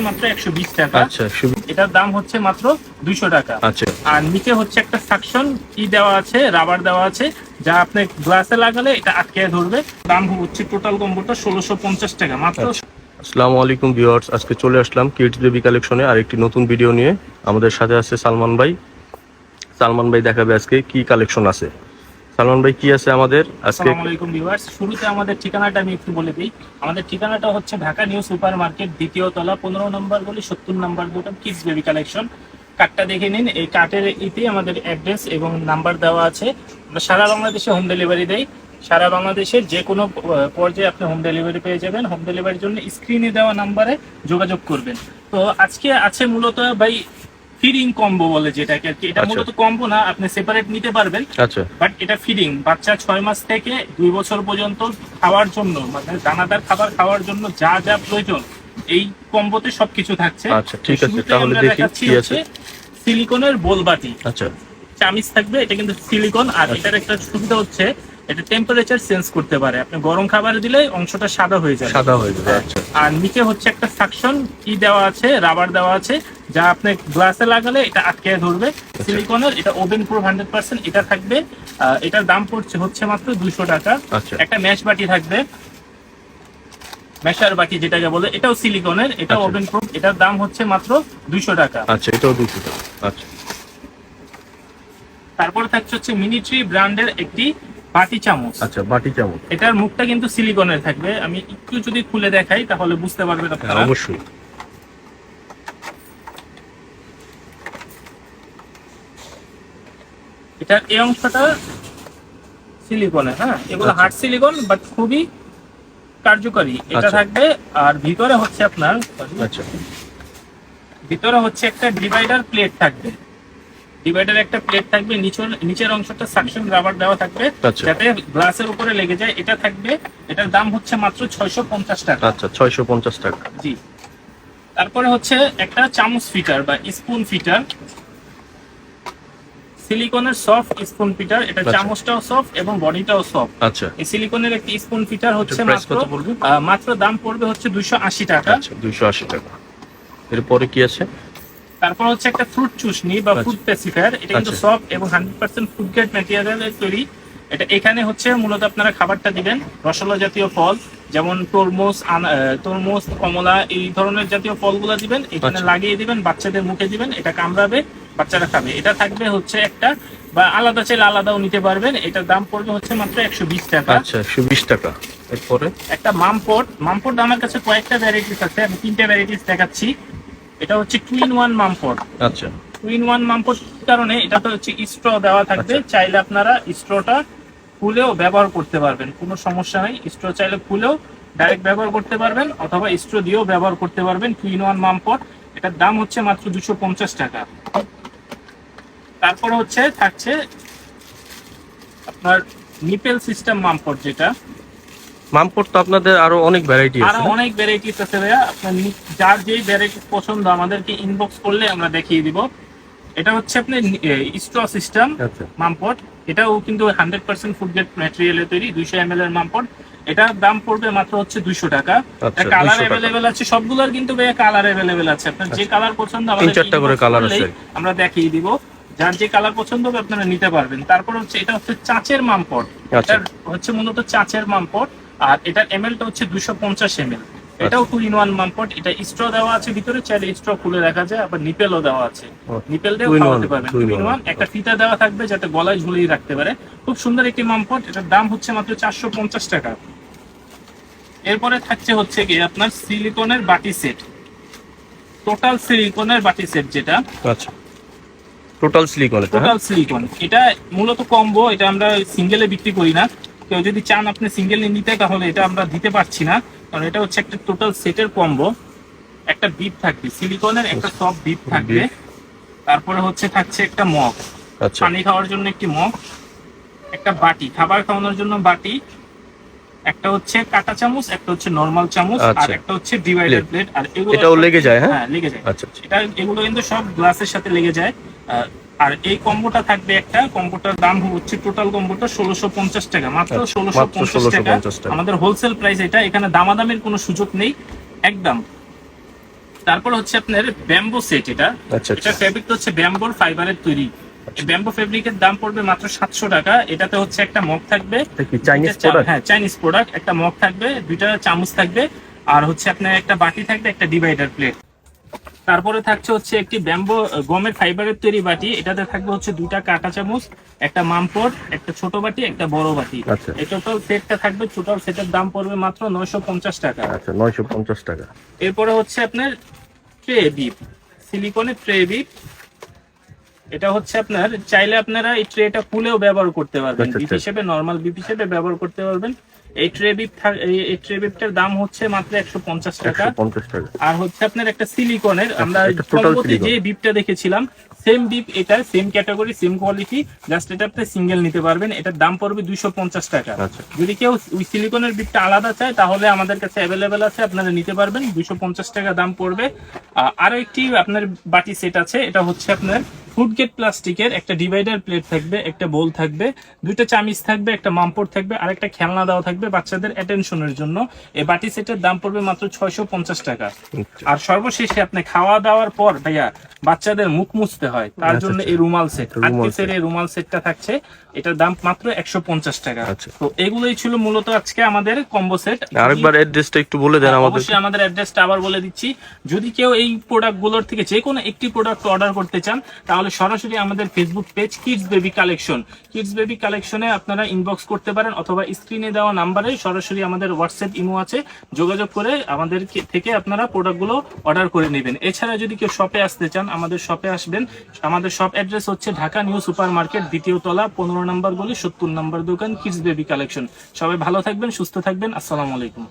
মাত্র 120 টাকা। আচ্ছা, এটার দাম হচ্ছে মাত্র 200 টাকা। আচ্ছা, আর নিচে হচ্ছে একটা সাকশন কি দেওয়া আছে, রাবার দেওয়া আছে, যা আপনি গ্লাসে লাগালে এটা আটকে ধরবে। দাম হচ্ছে টোটাল কম্বোটা 1650 টাকা মাত্র। আসসালামু আলাইকুম ভিউয়ার্স, আজকে চলে আসলাম কিডস বেবি কালেকশনে আরেকটি নতুন ভিডিও নিয়ে। আমাদের সাথে আছে সালমান ভাই। সালমান ভাই দেখাবে আজকে কি কালেকশন আছে। সালমান ভাই কি আছে আমাদের আজকে? আসসালামু আলাইকুম ভিউয়ার্স, শুরুতে আমাদের ঠিকানাটা আমি একটু বলে দিই। আমাদের ঠিকানাটা হচ্ছে ঢাকা নিউ সুপার মার্কেট, দ্বিতীয় তলা, 15 নম্বর গলি, 70 নম্বর দোকান, কিডস বেবি কালেকশন। কার্ডটা দেখে নিন। এই কার্ডের ইতে আমাদের অ্যাড্রেস এবং নাম্বার দেওয়া আছে। আমরা সারা বাংলাদেশে হোম ডেলিভারি দেই। সারা বাংলাদেশের যে কোনো পর্যায়ে আপনি হোম ডেলিভারি পেয়ে যাবেন। হোম ডেলিভারির জন্য স্ক্রিনে দেওয়া নাম্বারে যোগাযোগ করবেন। তো আজকে আছে মূলত ভাই ফিডিং কম্বো বলে যেটাকে আর কি। এটা মূলত কম্বো না, আপনি সেপারেট নিতে পারবেন। আচ্ছা, বাট এটা ফিডিং, বাচ্চা 6 মাস থেকে 2 বছর পর্যন্ত খাওয়ার জন্য, মানে দানাদার খাবার খাওয়ার জন্য যা যা প্রয়োজন এই কম্বোতে সবকিছু থাকছে। আচ্ছা, ঠিক আছে, তাহলে দেখি কি আছে। সিলিকনের বোল বাটি, আচ্ছা, চামিচ থাকবে। এটা কিন্তু সিলিকন। আর এটার একটা সুবিধা হচ্ছে এটা টেম্পারেচার চেঞ্জ করতে পারে। আপনি গরম খাবার দিলে অংশটা সাদা হয়ে যাবে। আচ্ছা। আর নিচে হচ্ছে একটা সাকশন কি দেওয়া আছে, রাবার দেওয়া আছে, যা আপনি গ্লাসে লাগালে এটা আটকে ধরবে। সিলিকনের, এটা ওভেন প্রুফ 100%। এটা থাকবে, এটার দাম হচ্ছে মাত্র 200 টাকা। একটা ম্যাশ বাটি থাকবে, ম্যাশার বাটি যেটাকে বলে, এটাও সিলিকনের, এটা ওভেন প্রুফ। এটার দাম হচ্ছে মাত্র 200 টাকা। আচ্ছা, এটাও 200 টাকা। আচ্ছা, তারপরে থাকছে হচ্ছে মিনিট্রি ব্র্যান্ডের একটি বাটি চামচ। আচ্ছা, বাটি চামচ। এটার মুখটা কিন্তু সিলিকনের থাকবে। আমি একটু যদি খুলে দেখাই তাহলে বুঝতে পারবেন আপনারা। অবশ্যই। এটার এই অংশটা সিলিকনের, হ্যাঁ, এগুলো হার্ড সিলিকন, বাট খুবই কার্যকরী এটা থাকবে। আর ভিতরে হচ্ছে আপনার, আচ্ছা, ভিতরে হচ্ছে একটা ডিভাইডার প্লেট থাকবে। ডিভাইডার একটা প্লেট থাকবে, নিচের অংশটা সাকশন রাবার দেওয়া থাকবে যাতে গ্লাসের উপরে লেগে যায়। এটা থাকবে। এটার দাম হচ্ছে মাত্র 650 টাকা। আচ্ছা, 650 টাকা। জি। তারপরে হচ্ছে একটা চামচ ফিটার বা স্পুন ফিটার, সিলিকনের সফট স্পুন ফিটার। এটা চামচটাও সফট এবং বডিটাও সফট। আচ্ছা, এই সিলিকনের একটি স্পুন ফিটার হচ্ছে মাত্র দাম পড়বে হচ্ছে 280 টাকা। আচ্ছা, 280 টাকা। এরপরে কি আছে? তারপর হচ্ছে একটা ফ্রুট চুষনি বা ফ্রুট পেসিফায়ার। এটা কিন্তু সফট এবং 100% ফুড গ্রেড ম্যাটেরিয়ালের তৈরি। এটা এখানে হচ্ছে মূলত আপনারা খাবারটা দিবেন রসলা জাতীয় ফল, যেমন তরমুজ, কমলা, এই ধরনের জাতীয় ফলগুলো দিবেন, এখানে লাগিয়ে দিবেন, বাচ্চাদের মুখে দিবেন, এটা কামড়াবে, বাচ্চারা খাবে। এটা থাকবে হচ্ছে একটা, বা আলাদা চাইলে আলাদাও নিতে পারবেন। এটার দাম পড়বে হচ্ছে মাত্র 120 টাকা। আচ্ছা, 120 টাকা। এরপরে একটা মামপট আমার কাছে কয়েকটা ভ্যারাইটিস আছে, আমি 3টে ভ্যারাইটিস দেখাচ্ছি। এটা হচ্ছে টুইন ওয়ান মামপট। আচ্ছা, টুইন ওয়ান মামপট কারণে এটাতে হচ্ছে স্ট্র দেওয়া থাকবে। চাইলে আপনারা স্ট্রটা খুলেও ব্যবহার করতে পারবেন, কোনো সমস্যা নাই। স্ট্র চাইলে খুলেও ডাইরেক্ট ব্যবহার করতে পারবেন, অথবা স্ট্র দিয়েও ব্যবহার করতে পারবেন। টুইন ওয়ান মামপট, এটার দাম হচ্ছে মাত্র 250 টাকা। তারপরে থাকছে আপনার নিপেল সিস্টেম মামপট, যেটা মামপট তো আপনাদের আরো অনেক ভ্যারাইটি আছে। আরো অনেক ভ্যারাইটিস আছে ভাইয়া। আপনার যার যেই ভ্যারাইটি পছন্দ আমাদেরকে ইনবক্স করলে আমরা দেখিয়ে দিব। এটা হচ্ছে আপনার স্ট্র সিস্টেম মামপট। এটাও কিন্তু 100% ফুড গ্রেড ম্যাটেরিয়ালে তৈরি, 200 ml এর মামপট। এটার দাম পড়বে মাত্র হচ্ছে 200 টাকা। কালার অ্যাভেলেবেল আছে, সবগুলোর কিন্তু ভাইয়া কালার অ্যাভেলেবেল আছে। আপনার যে কালার পছন্দ আমাদের 3-4টা করে কালার আছে, আমরা দেখিয়ে দিব। যার যে কালার পছন্দ হবে আপনারা নিতে পারবেন। তারপর এটা হচ্ছে চাচের মামপট। এটা হচ্ছে মূলত চাচের মামপট। আর এটার এমএলটা হচ্ছে 250 ml। এটাও 2-in-1 মামপট। এটা স্ট্র দেওয়া আছে ভিতরে, চাইলে স্ট্র খুলে রাখা যায়, আবার নিপেলও দেওয়া আছে, নিপেল দিয়েও খাওয়াতে পারবেন। 2-in-1 একটা ফিতা দেওয়া থাকবে যাতে গলায় ঝুলিয়ে রাখতে পারে। খুব সুন্দর একটি মামপট। এটার দাম হচ্ছে মাত্র 450 টাকা। এরপরে থাকছে গিয়ে আপনার সিলিকনের বাটি সেট, টোটাল সিলিকনের বাটি সেট, যেটা টোটাল সিলিকন। এটা মূলত কম্বো। এটা আমরা সিঙ্গেলে বিক্রি করি না। কেউ যদি চান আপনি সিঙ্গেল নিতে, তাহলে এটা আমরা দিতে পারছি না, কারণ এটা হচ্ছে একটা টোটাল সেটের কম্বো। একটা বিপ থাকবে সিলিকনের, একটা সফট বিপ থাকবে। তারপরে থাকছে একটা মগ, পানি খাওয়ার জন্য একটি মগ, একটা বাটি, খাবার খাওয়ানোর জন্য বাটি, একটা হচ্ছে কাঁটা চামচ, একটা হচ্ছে নরমাল চামচ, আর একটা হচ্ছে ডিভাইডার প্লেট। আর এগুলো লেগে যায়। হ্যাঁ, লেগে যায়। এগুলো কিন্তু সব গ্লাসের সাথে লেগে যায়। আর এই কম্বোটা থাকবে একটা, কম্বোটার দাম হচ্ছে টোটাল কম্বোটা 1650 টাকা, মাত্র 1650 টাকা আমাদের হোলসেল প্রাইস। এটা এখানে দামাদামির কোনো সুযোগ নেই, একদম তারপর হচ্ছে আপনার ব্যাম্বো সেট, এটা আচ্ছা এটা ফেব্রিক হচ্ছে ব্যাম্বোর ফাইবারের তৈরি। ব্যাম্বো ফেব্রিকের দাম পড়বে মাত্র 700 টাকা। এটাতে হচ্ছে একটা মগ থাকবে, চাইনিজ প্রোডাক্ট, হ্যাঁ চাইনিজ প্রোডাক্ট, একটা মগ থাকবে, দুইটা চামচ থাকবে, আর হচ্ছে আপনার একটা বাটি থাকবে, একটা ডিভাইডার প্লেট। তারপরে থাকছে হচ্ছে একটি ব্যাম্বো গমের ফাইবারের তৈরি বাটি, এটাতে থাকবে হচ্ছে দুইটা কাঁটা চামচ, একটা মামপট, একটা ছোট বাটি, একটা বড় বাটি। আচ্ছা। এই টোটাল সেটটা থাকবে, টোটাল সেটের দাম পড়বে মাত্র 950 টাকা। আচ্ছা 950 টাকা। এরপরে হচ্ছে আপনার ট্রে বিপ, সিলিকনের ট্রে বিপ। এটা হচ্ছে আপনার চাইলে আপনারা এই ট্রেটা খুলেও ব্যবহার করতে পারবেন, আচ্ছা, বিপ আচ্ছা। হিসেবে, নরমাল বিপ হিসেবে ব্যবহার করতে পারবেন। এই ট্রে বিপটার দাম হচ্ছে মাত্র 150 টাকা। 150 টাকা। আর হচ্ছে আপনার একটা সিলিকনের, আমরা এটা total কম্বোতে যে silicone। বিপটা দেখেছিলাম সেম বিপ, এটা same category, same quality, just এটা আপনি সিঙ্গেল নিতে পারবেন। এটার দাম পড়বে 250 টাকা। আচ্ছা। যদি কেউ ওই সিলিকনের বিপটা আলাদা চায় তাহলে আমাদের কাছে অ্যাভেলেবেল আছে, আপনারা নিতে পারবেন, 250 টাকা দাম পড়বে। আরো একটি আপনার বাটি সেট আছে, এটা হচ্ছে আপনার ফুড গেট প্লাস্টিকের, একটা ডিভাইডার প্লেট থাকবে, একটা বোল থাকবে, দুইটা চামিচ থাকবে, একটা মামপট থাকবে, আর একটা খেলনা দেওয়া থাকবে বাচ্চাদের অ্যাটেনশনের জন্য। এই বাটি সেটের দাম পড়বে মাত্র 650 টাকা। আর সর্বশেষে আপনি খাওয়া দাওয়ার পর ভাইয়া বাচ্চাদের মুখ মুছতে হয়, তার আচ্ছা, জন্য আচ্ছা। এই রুমাল সেট, রুমাল 8 পিসের এই রুমাল সেটটা থাকছে, এটার দাম মাত্র 150 টাকা। আচ্ছা। তো এগুলোই ছিল মূলত আজকে আমাদের কম্বো সেট। আরেকবার অ্যাড্রেসটা একটু বলে দেন আমাদের। অবশ্যই আমাদের অ্যাড্রেসটা আবার বলে দিচ্ছি। যদি কেউ এই প্রোডাক্টগুলোর থেকে যে কোনো একটি প্রোডাক্ট অর্ডার করতে চান তাহলে সরাসরি আমাদের Facebook page kids baby collection, kids baby কালেকশনে আপনারা ইনবক্স করতে পারেন, অথবা স্ক্রিনে দেওয়া নাম্বারে সরাসরি আমাদের হোয়াটসঅ্যাপ ইমো আছে, যোগাযোগ করে আমাদের থেকে আপনারা প্রোডাক্টগুলো অর্ডার করে নেবেন। এছাড়া যদি কেউ শপে আসতে চান আমাদের শপে আসবেন। আমাদের শপ অ্যাড্রেস হচ্ছে ঢাকা নিউ সুপার মার্কেট, 2য় তলা, 15 নম্বর গলি, 70 নম্বর দোকান, কিডস বেবি কালেকশন। সবাই ভালো থাকবেন, সুস্থ থাকবেন, আসসালামু আলাইকুম।